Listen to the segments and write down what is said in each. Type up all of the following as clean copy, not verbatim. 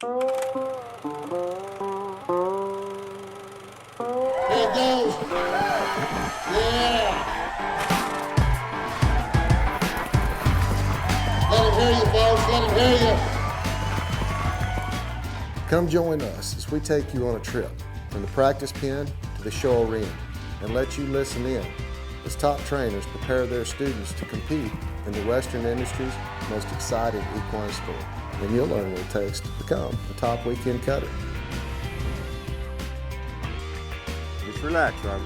Here it goes. Yeah. Let him hear you, folks. Let him hear you. Come join us as we take you on a trip from the practice pen to the show arena and let you listen in as top trainers prepare their students to compete in the Western industry's most exciting equine sport. And you'll learn what it takes to become a top weekend cutter. Just relax, Robert.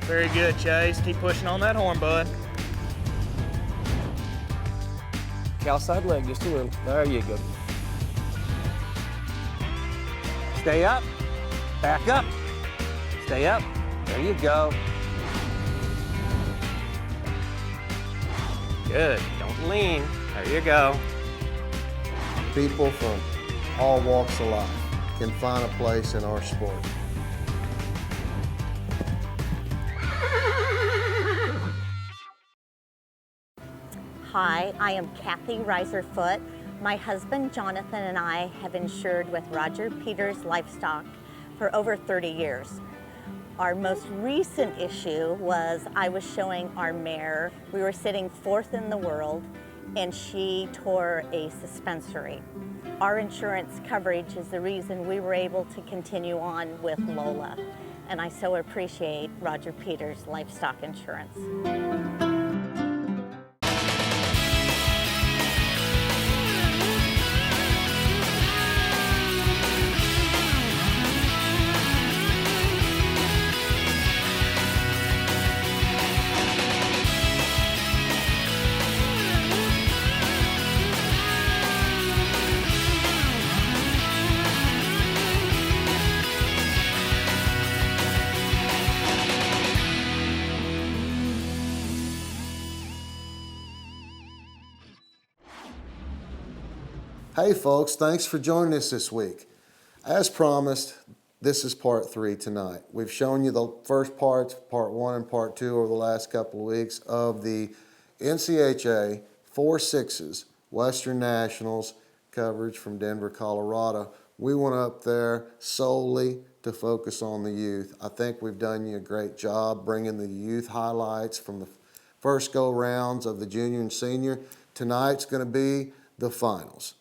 Very good, Chase. Keep pushing on that horn, bud. Outside leg just a little. There you go. Stay up. Back up. Stay up. There you go. Good. Don't lean. There you go. People from all walks of life can find a place in our sport. Hi, I am Kathy Reiserfoot. My husband Jonathan and I have insured with Roger Peters Livestock for over 30 years. Our most recent issue was I was showing our mare. We were sitting fourth in the world and she tore a suspensory. Our insurance coverage is the reason we were able to continue on with Lola. And I so appreciate Roger Peters Livestock Insurance. Hey folks, thanks for joining us this week. As promised, this is part 3 tonight. We've shown you the first parts, part 1 and part 2 over the last couple of weeks of the NCHA 4-6s Western Nationals coverage from Denver, Colorado. We went up there solely to focus on the youth. I think we've done you a great job bringing the youth highlights from the first go rounds of the junior and senior. Tonight's going to be the finals,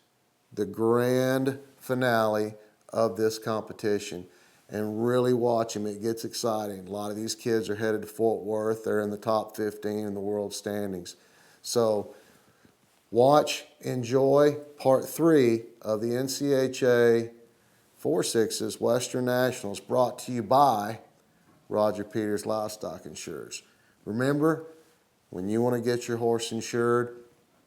the grand finale of this competition, and really watch them. It gets exciting. A lot of these kids are headed to Fort Worth. They're in the top 15 in the world standings. So watch, enjoy part 3 of the NCHA 4-6s Western Nationals, brought to you by Roger Peters Livestock Insurers. Remember, when you want to get your horse insured,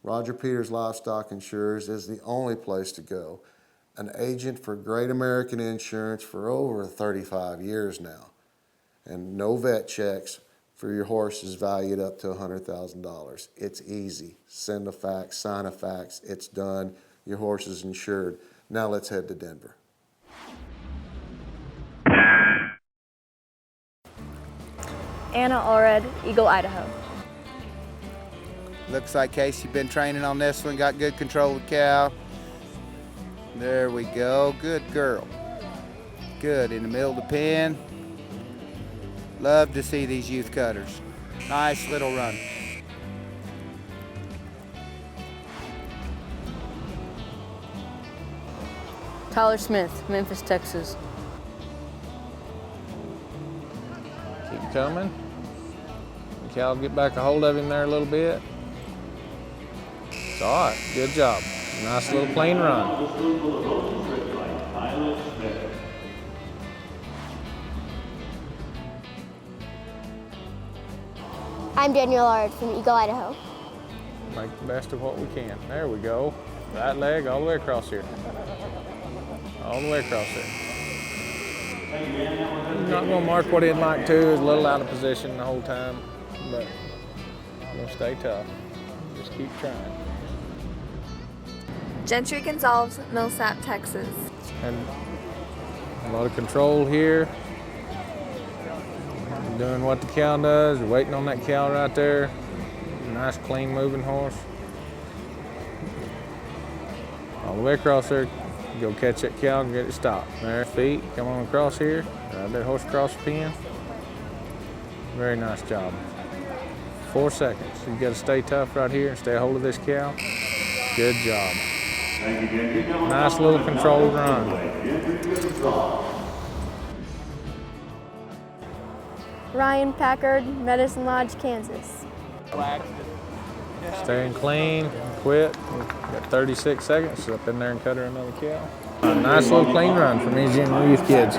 Roger Peters Livestock Insurers is the only place to go. An agent for Great American Insurance for over 35 years now. And no vet checks for your horses valued up to $100,000. It's easy. Send a fax, sign a fax, it's done. Your horse is insured. Now let's head to Denver. Anna Allred, Eagle, Idaho. Looks like Casey been training on this one, got good control of the cow. There we go, good girl. Good, in the middle of the pen. Love to see these youth cutters. Nice little run. Tyler Smith, Memphis, Texas. Keep coming. Cal, get back a hold of him there a little bit. It's all right, good job. Nice little clean run. I'm Daniel Allred from Eagle, Idaho. Make the best of what we can. There we go. Right leg all the way across here. All the way across there. I'm not going to mark what he'd like to. He's a little out of position the whole time, but we'll stay tough. Just keep trying. Gentry Gonzalez, Millsap, Texas. And a lot of control here. Doing what the cow does. You're waiting on that cow right there. Nice, clean moving horse. All the way across there. Go catch that cow and get it stopped. There, feet, come on across here. Ride that horse across the pen. Very nice job. 4 seconds. You got to stay tough right here and stay a hold of this cow. Good job. Nice little controlled run. Ryan Packard, Medicine Lodge, Kansas. Staying clean, quit. Got 36 seconds. So up in there and cut her another cow. A nice little clean run from these junior youth kids.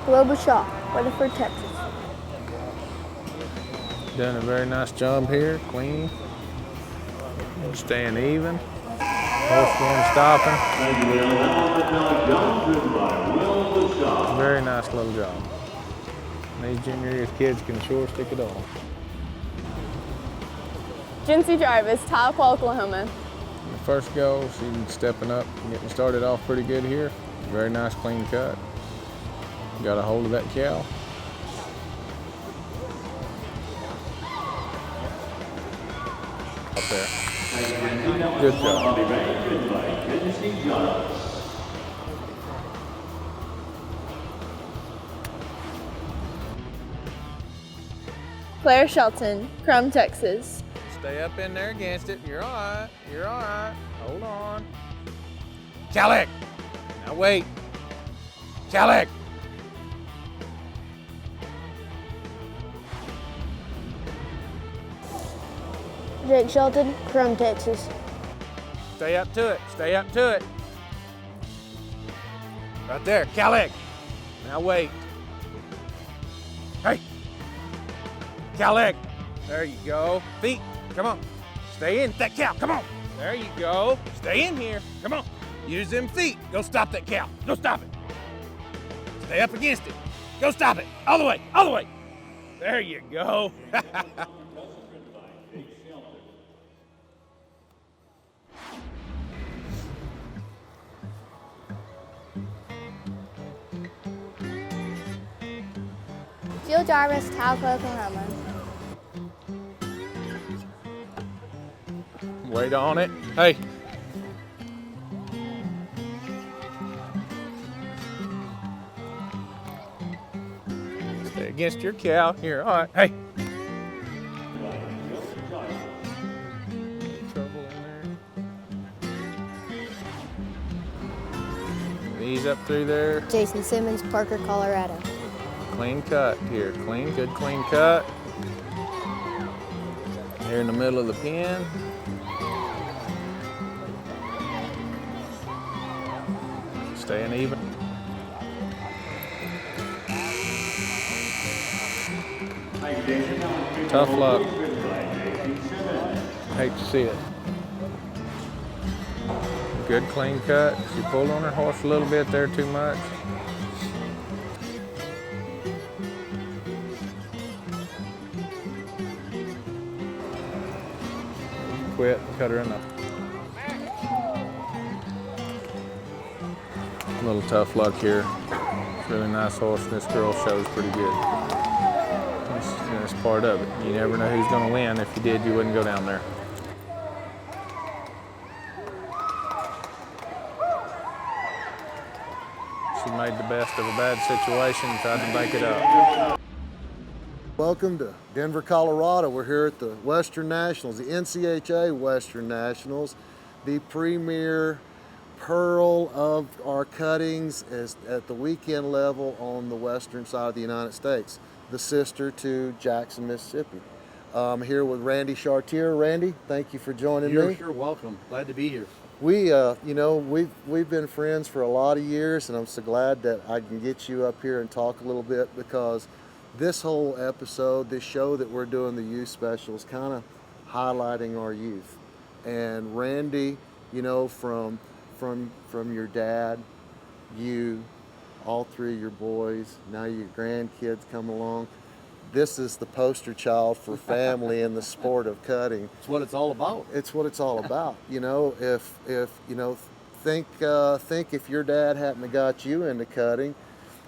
Globe Shaw, Weatherford, Texas. Doing a very nice job here, clean. Staying even. Horse one stopping. Very nice little job. These junior youth kids can sure stick it on. Jinsey Jarvis, Tahlequah, Oklahoma. The first go, she's stepping up and getting started off pretty good here. Very nice clean cut. Got a hold of that cow. Up there. Good job. Claire Shelton, Crum, Texas. Stay up in there against it. You're all right. You're all right. Hold on. Calic. Now wait. Calic. Jake Shelton, Crum, Texas. Stay up to it. Stay up to it. Right there. Calic. Now wait. Hey. Calic. There you go. Feet. Come on. Stay in that cow. Come on. There you go. Stay in here. Come on. Use them feet. Go stop that cow. Go stop it. Stay up against it. Go stop it. All the way. All the way. There you go. Jill Jarvis, Tahlequah, Oklahoma. Wait on it. Hey. Stay against your cow. Here, all right. Hey. Trouble in there. Ease up through there. Jason Simmons, Parker, Colorado. Clean cut here. Clean, good clean cut. Here in the middle of the pen. Staying even. Tough luck. Hate to see it. Good clean cut. She pulled on her horse a little bit there too much. Quit, cut her enough. A little tough luck here. Really nice horse. This girl shows pretty good. That's part of it. You never know who's going to win. If you did, you wouldn't go down there. She made the best of a bad situation and tried to make it up. Welcome to Denver, Colorado. We're here at the Western Nationals, the NCHA Western Nationals, the premier pearl of our cuttings is at the weekend level on the western side of the United States, the sister to Jackson, Mississippi. I'm here with Randy Chartier. Randy, thank you for joining me. You're sure welcome. Glad to be here. We, we've been friends for a lot of years, and I'm so glad that I can get you up here and talk a little bit, because this whole episode, this show that we're doing, the youth special, is kind of highlighting our youth. And Randy, from your dad, you, all three of your boys, now your grandkids come along. This is the poster child for family in the sport of cutting. It's what it's all about. It's what it's all about. Think if your dad hadn't have got you into cutting,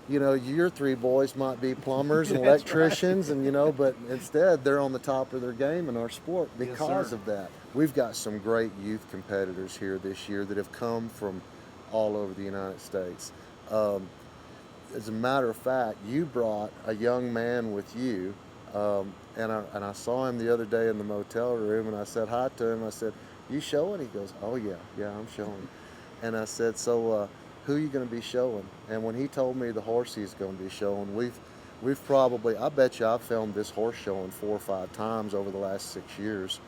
You know, your three boys might be plumbers and electricians, and but instead they're on the top of their game in our sport because of that. We've got some great youth competitors here this year that have come from all over the United States. As a matter of fact, you brought a young man with you, and I saw him the other day in the motel room, and I said hi to him. I said, "You showing?" He goes, "Oh yeah, I'm showing." And I said, "So who are you going to be showing?" And when he told me the horse he's going to be showing, we've probably, I bet you I've filmed this horse showing 4 or 5 times over the last 6 years,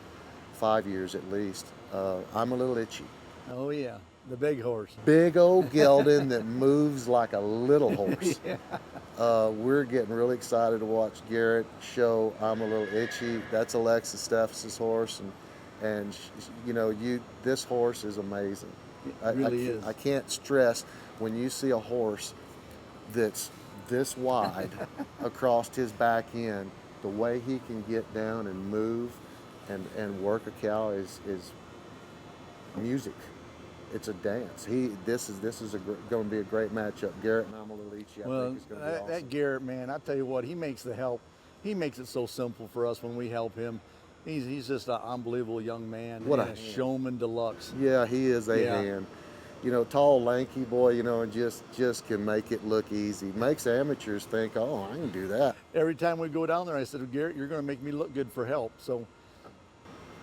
5 years at least. I'm a little itchy. Oh yeah, the big horse. Big old gelding that moves like a little horse. We're getting really excited to watch Garrett show I'm a little itchy. That's Alexis Steffes' horse, and this horse is amazing. It really is. I can't stress when you see a horse that's this wide across his back end, the way he can get down and move and work a cow is music. It's a dance. This is going to be a great matchup. Garrett and I'm a little itchy. I think it's going to be awesome. That Garrett, man, I tell you what, he makes it so simple for us when we help him. He's just an unbelievable young man. What a showman deluxe. Yeah, he is a hand. Tall, lanky boy, and just can make it look easy. Makes amateurs think, oh, I can do that. Every time we go down there, I said, Garrett, you're going to make me look good for help. So,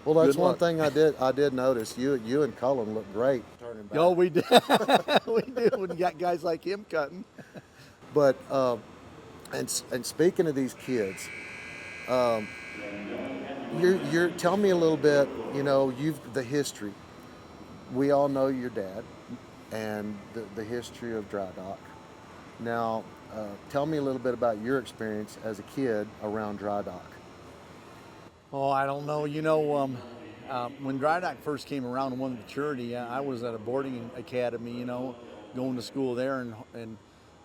well, that's one thing I did notice. You and Cullen look great turning back. Oh, we do. We do. When you got guys like him cutting. But and speaking of these kids, you're tell me a little bit. The history. We all know your dad and the history of dry dock. Now, tell me a little bit about your experience as a kid around dry dock. Oh, I don't know. When dry dock first came around and won maturity, I was at a boarding academy, going to school there, and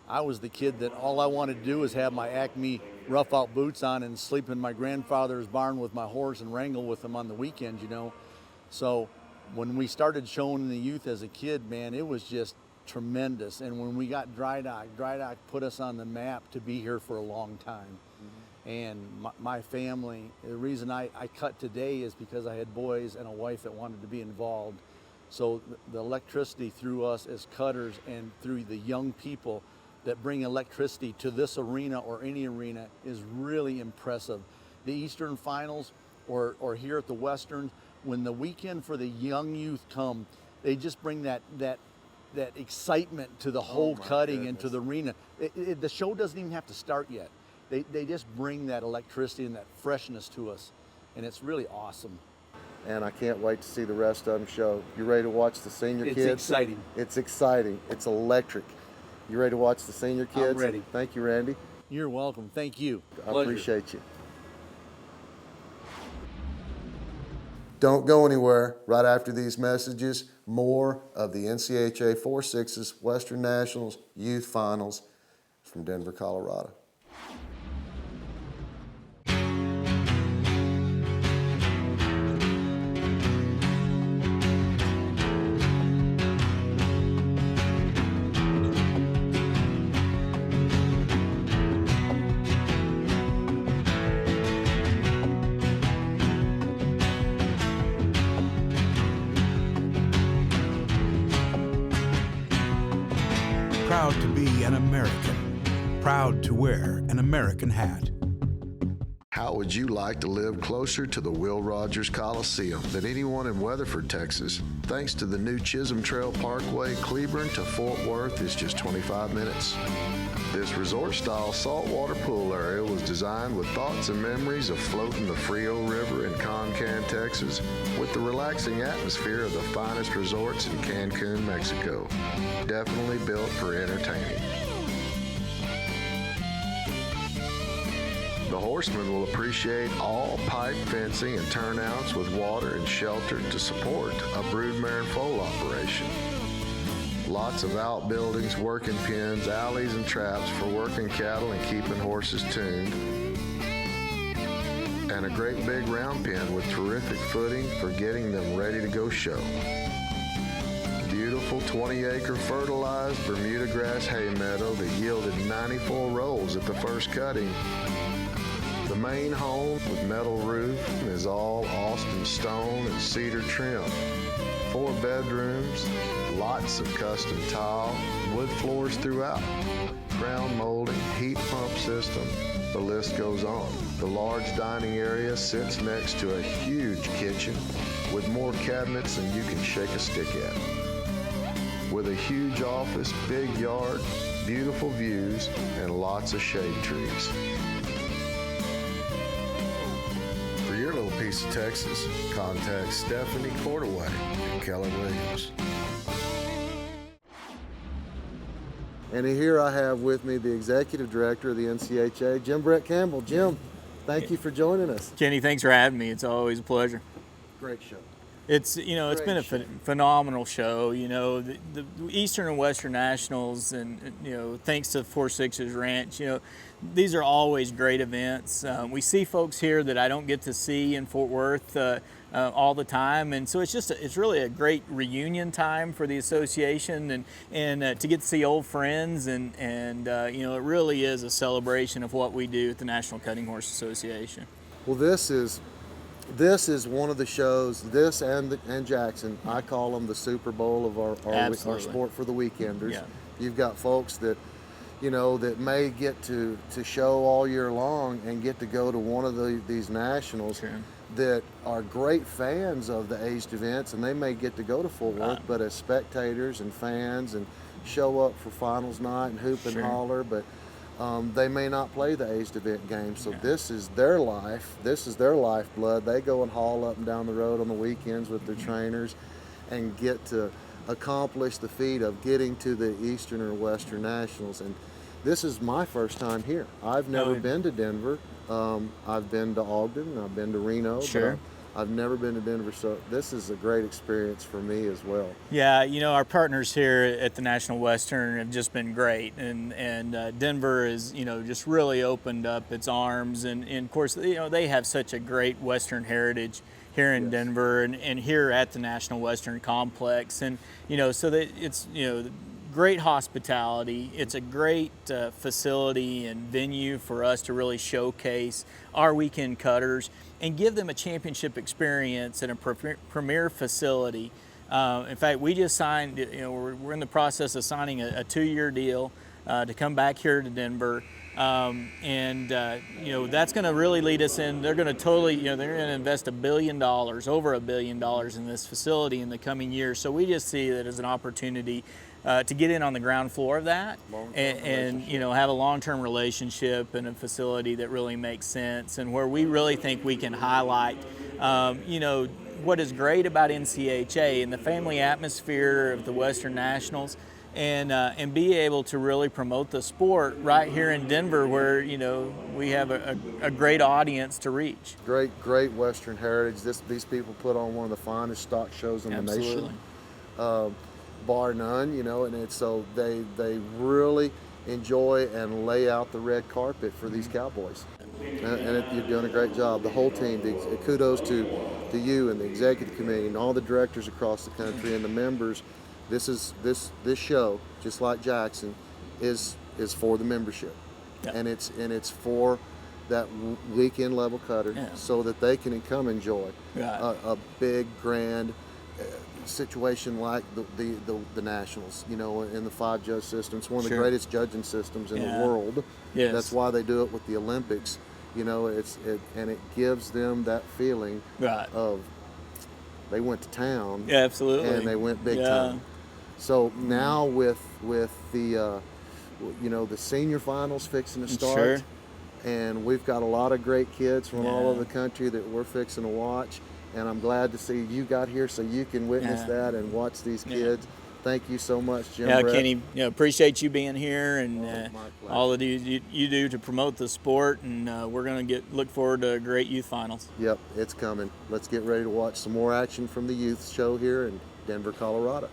I was the kid that all I wanted to do was have my Acme rough out boots on and sleep in my grandfather's barn with my horse and wrangle with him on the weekends, So when we started showing the youth as a kid, man, it was just tremendous. And when we got dry dock put us on the map to be here for a long time. And my family, the reason I cut today is because I had boys and a wife that wanted to be involved. So the electricity through us as cutters and through the young people that bring electricity to this arena or any arena is really impressive. The Eastern Finals or here at the Western, when the weekend for the young youth come, they just bring that excitement to the whole cutting and to the arena. The show doesn't even have to start yet. They just bring that electricity and that freshness to us, and it's really awesome. And I can't wait to see the rest of them show. You ready to watch the senior kids? It's exciting. It's exciting. It's electric. You ready to watch the senior kids? I'm ready. Thank you, Randy. You're welcome. Thank you. I appreciate you. Don't go anywhere. Right after these messages, more of the NCHA 4-6s Western Nationals Youth Finals from Denver, Colorado. Proud to be an American, proud to wear an American hat. How would you like to live closer to the Will Rogers Coliseum than anyone in Weatherford, Texas? Thanks to the new Chisholm Trail Parkway, Cleburne to Fort Worth is just 25 minutes. This resort-style saltwater pool area was designed with thoughts and memories of floating the Frio River in Concan, Texas, with the relaxing atmosphere of the finest resorts in Cancun, Mexico. Definitely built for entertaining. The horsemen will appreciate all pipe fencing and turnouts with water and shelter to support a broodmare and foal operation. Lots of outbuildings, working pens, alleys, and traps for working cattle and keeping horses tuned. And a great big round pen with terrific footing for getting them ready to go show. beautiful 20-acre fertilized Bermuda grass hay meadow that yielded 94 rolls at the first cutting. The main home with metal roof is all Austin stone and cedar trim. 4 bedrooms, lots of custom tile, wood floors throughout, crown molding, heat pump system, the list goes on. The large dining area sits next to a huge kitchen with more cabinets than you can shake a stick at. With a huge office, big yard, beautiful views, and lots of shade trees. For your little piece of Texas, contact Stephanie Cordaway and Keller Williams. And here I have with me the Executive Director of the NCHA, Jim Brett Campbell. Jim, thank you for joining us. Kenny, thanks for having me. It's always a pleasure. Great show. It's been a phenomenal show. The Eastern and Western Nationals, and thanks to 4-6's Ranch, these are always great events. We see folks here that I don't get to see in Fort Worth all the time, and so it's really a great reunion time for the association, and to get to see old friends, and it really is a celebration of what we do at the National Cutting Horse Association. Well, this is one of the shows. This and Jackson, I call them the Super Bowl of our sport for the weekenders. Yeah. You've got folks that that may get to show all year long and get to go to one of these nationals. Sure. That are great fans of the aged events, and they may get to go to Fort Worth, but as spectators and fans, and show up for finals night and hoop and holler, but they may not play the aged event game. So this is their life. This is their lifeblood. They go and haul up and down the road on the weekends with their trainers and get to accomplish the feat of getting to the Eastern or Western Nationals. And this is my first time here. I've never been to Denver. I've been to Ogden, I've been to Reno, but I've never been to Denver, so this is a great experience for me as well. Yeah, our partners here at the National Western have just been great, and Denver is, just really opened up its arms, and of course, they have such a great Western heritage here in Denver, and here at the National Western Complex, and so that it's great hospitality. It's a great facility and venue for us to really showcase our weekend cutters and give them a championship experience in a premier facility. In fact, we just signed, we're in the process of signing a 2-year deal to come back here to Denver. That's going to really lead us in. They're going to they're going to invest $1 billion, over $1 billion in this facility in the coming years. So we just see that as an opportunity to get in on the ground floor of that and have a long-term relationship and a facility that really makes sense, and where we really think we can highlight what is great about NCHA and the family atmosphere of the Western Nationals, and be able to really promote the sport right here in Denver, where we have a great audience to reach. Great Western heritage. These people put on one of the finest stock shows in the nation, bar none. And it's so they really enjoy and lay out the red carpet for these cowboys, and you're doing a great job. The whole team. Kudos to you and the executive committee and all the directors across the country and the members. This show, just like Jackson, is for the membership, and it's for that weekend level cutter, so that they can come enjoy a big grand situation like the Nationals, in the 5-judge system. It's one of the greatest judging systems in the world. Yes. That's why they do it with the Olympics. And it gives them that feeling of they went to town. Yeah, absolutely. And they went big time. So now with the the senior finals fixing to start, and we've got a lot of great kids from all over the country that we're fixing to watch. And I'm glad to see you got here so you can witness that and watch these kids. Thank you so much, Jim. Yeah, Brett. Kenny, appreciate you being here, and all that you do to promote the sport. And we're going to look forward to great youth finals. Yep, it's coming. Let's get ready to watch some more action from the youth show here in Denver, Colorado.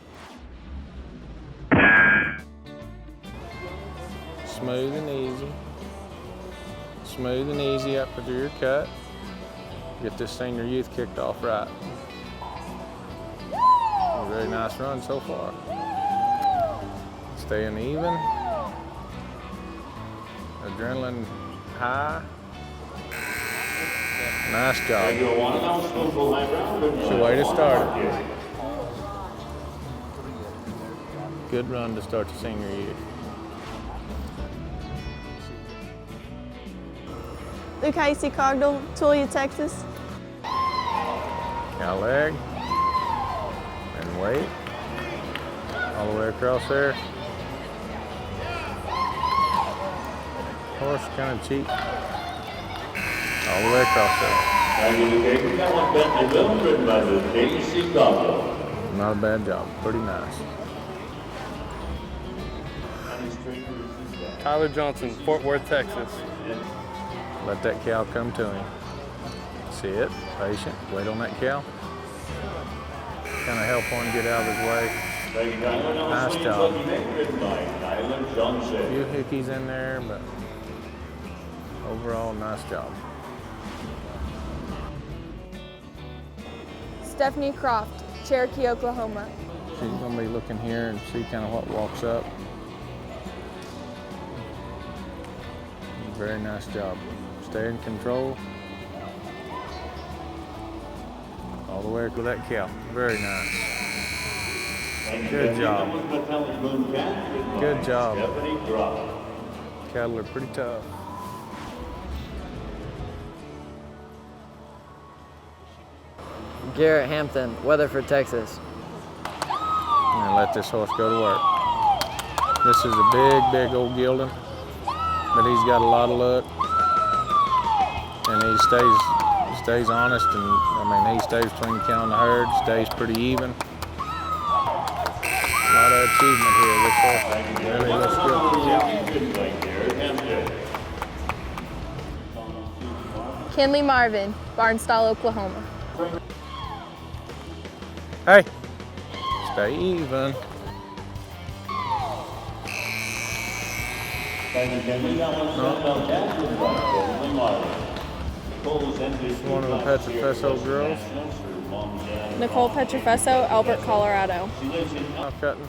Smooth and easy. Smooth and easy up to your cut. Get this senior youth kicked off right. Very nice run so far. Staying even. Adrenaline high. Nice job. It's the way to start it. Good run to start the senior year. Luke Casey Cogdell, Tulia, Texas. Cow leg. And wait. All the way across there. Horse kind of cheap. All the way across there. Not a bad job. Pretty nice. Tyler Johnson, Fort Worth, Texas. Let that cow come to him. Sit, patient, wait on that cow. Kind of help one get out of his way. Nice job. A few hickeys in there, but overall, nice job. Stephanie Croft, Cherokee, Oklahoma. She's going to be looking here and see kind of what walks up. Very nice job. Stay in control. All the way to that cow. Very nice. Good job. Good job. Cattle are pretty tough. Garrett Hampton, Weatherford, Texas. I'm gonna let this horse go to work. This is a big, big old gelding, but he's got a lot of luck, and he stays honest, and I mean he stays between the cow and the herd, stays pretty even. A lot of achievement here. This horse really looks good. Kinley Marvin, Barnstall, Oklahoma. Hey, stay even. One of the Petrofesso girls. Nicole Petrofesso, Albert, Colorado. Cuttin.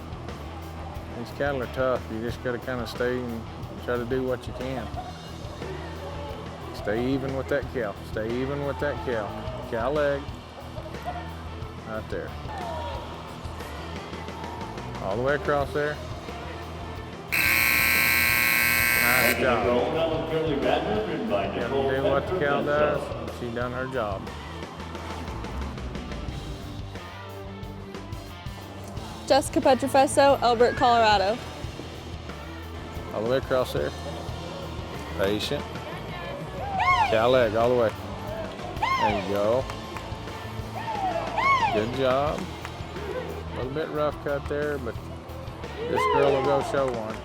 These cattle are tough. You just got to kind of stay and try to do what you can. Stay even with that cow. Stay even with that cow. Cow leg. Right there. All the way across there. Nice job. Got to do what the cow does. She done her job. Jessica Petrofesso, Albert, Colorado. All the way across there. Patient. Cow leg all the way. There you go. Good job. A little bit rough cut there, but this girl will go show one.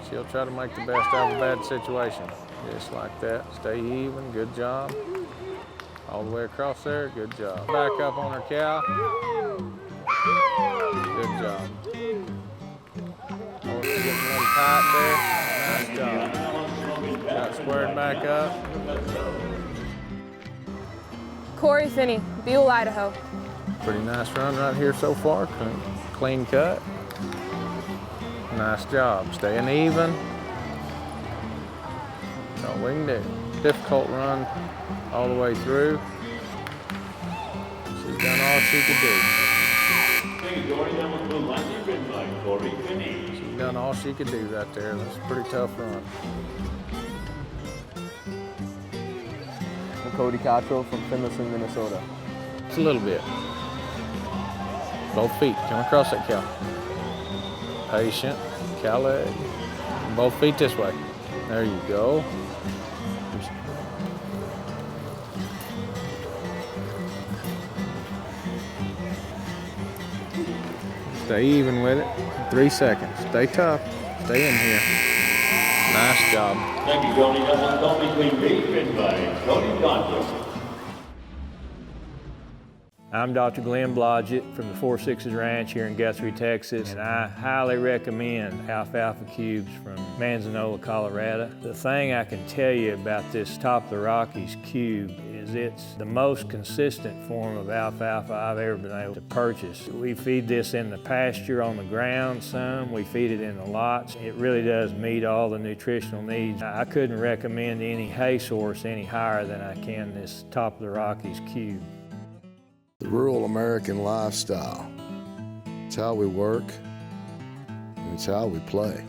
She'll try to make the best out of a bad situation. Just like that. Stay even. Good job. All the way across there. Good job. Back up on her cow. Good job. Horse is getting a little tight there. Nice job. Got squared back up. Corey Finney, Buell, Idaho. Pretty nice run right here so far. Clean cut. Nice job. Staying even. That's all we can do. Difficult run all the way through. She's done all she could do. She's done all she could do right there. That's a pretty tough run. I'm Cody Cottrell from Finlayson, Minnesota. It's a little bit. Both feet. Come across that cow. Patient. Cow leg. Both feet this way. There you go. Stay even with it. 3 seconds. Stay tough. Stay in here. Nice job. Thank you, Cody. That one come between beef and by Cody Cottrell. I'm Dr. Glenn Blodgett from the 4-6 Ranch here in Guthrie, Texas, and I highly recommend Alfalfa Cubes from Manzanola, Colorado. The thing I can tell you about this Top of the Rockies cube is it's the most consistent form of alfalfa I've ever been able to purchase. We feed this in the pasture on the ground some, we feed it in the lots. It really does meet all the nutritional needs. I couldn't recommend any hay source any higher than I can this Top of the Rockies cube. The rural American lifestyle. It's how we work, and it's how we play.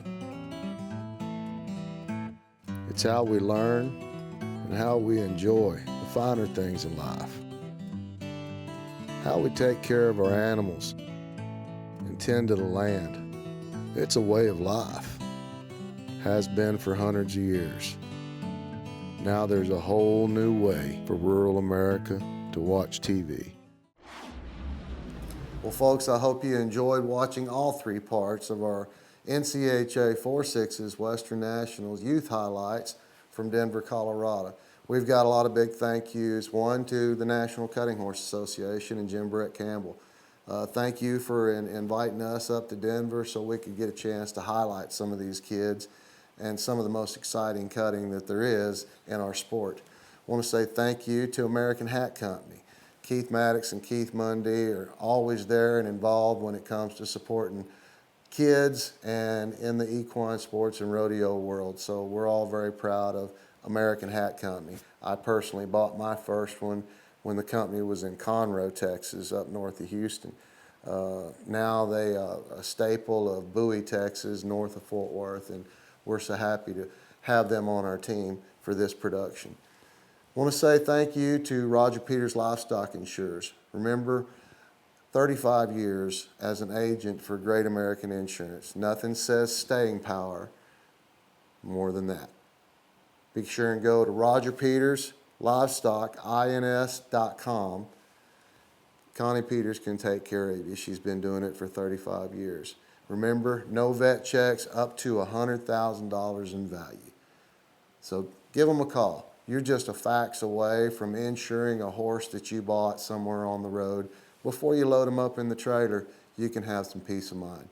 It's how we learn and how we enjoy the finer things in life. How we take care of our animals and tend to the land. It's a way of life. Has been for hundreds of years. Now there's a whole new way for rural America to watch TV. Well, folks, I hope you enjoyed watching all 3 parts of our NCHA 4-6 Western Nationals Youth Highlights from Denver, Colorado. We've got a lot of big thank yous. One to the National Cutting Horse Association and Jim Brett Campbell. Thank you for inviting us up to Denver so we could get a chance to highlight some of these kids and some of the most exciting cutting that there is in our sport. I want to say thank you to American Hat Company. Keith Maddox and Keith Mundy are always there and involved when it comes to supporting kids and in the equine sports and rodeo world. So we're all very proud of American Hat Company. I personally bought my first one when the company was in Conroe, Texas, up north of Houston. Now they are a staple of Bowie, Texas, north of Fort Worth, and we're so happy to have them on our team for this production. I want to say thank you to Roger Peters Livestock Insurers. Remember, 35 years as an agent for Great American Insurance. Nothing says staying power more than that. Be sure and go to rogerpeterslivestockins.com. Connie Peters can take care of you. She's been doing it for 35 years. Remember, no vet checks up to $100,000 in value. So give them a call. You're just a fax away from insuring a horse that you bought somewhere on the road. Before you load them up in the trailer, you can have some peace of mind.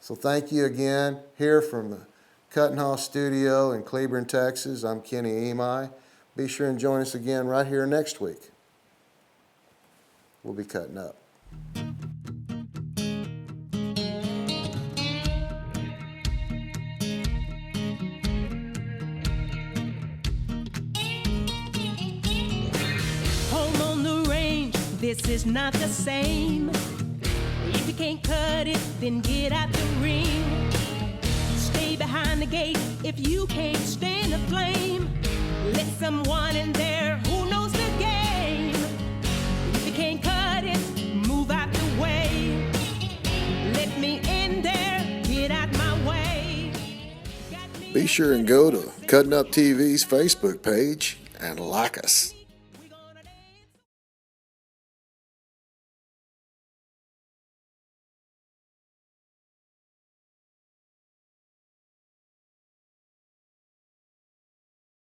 So thank you again. Here from the Cuttin Up studio in Cleburne, Texas, I'm Kenny Emai. Be sure and join us again right here next week. We'll be cutting up. This is not the same. If you can't cut it, then get out the ring. Stay behind the gate if you can't stand the flame. Let someone in there who knows the game. If you can't cut it, move out the way. Let me in there, get out my way. Be sure and go to Cuttin Up TV's Facebook page and like us.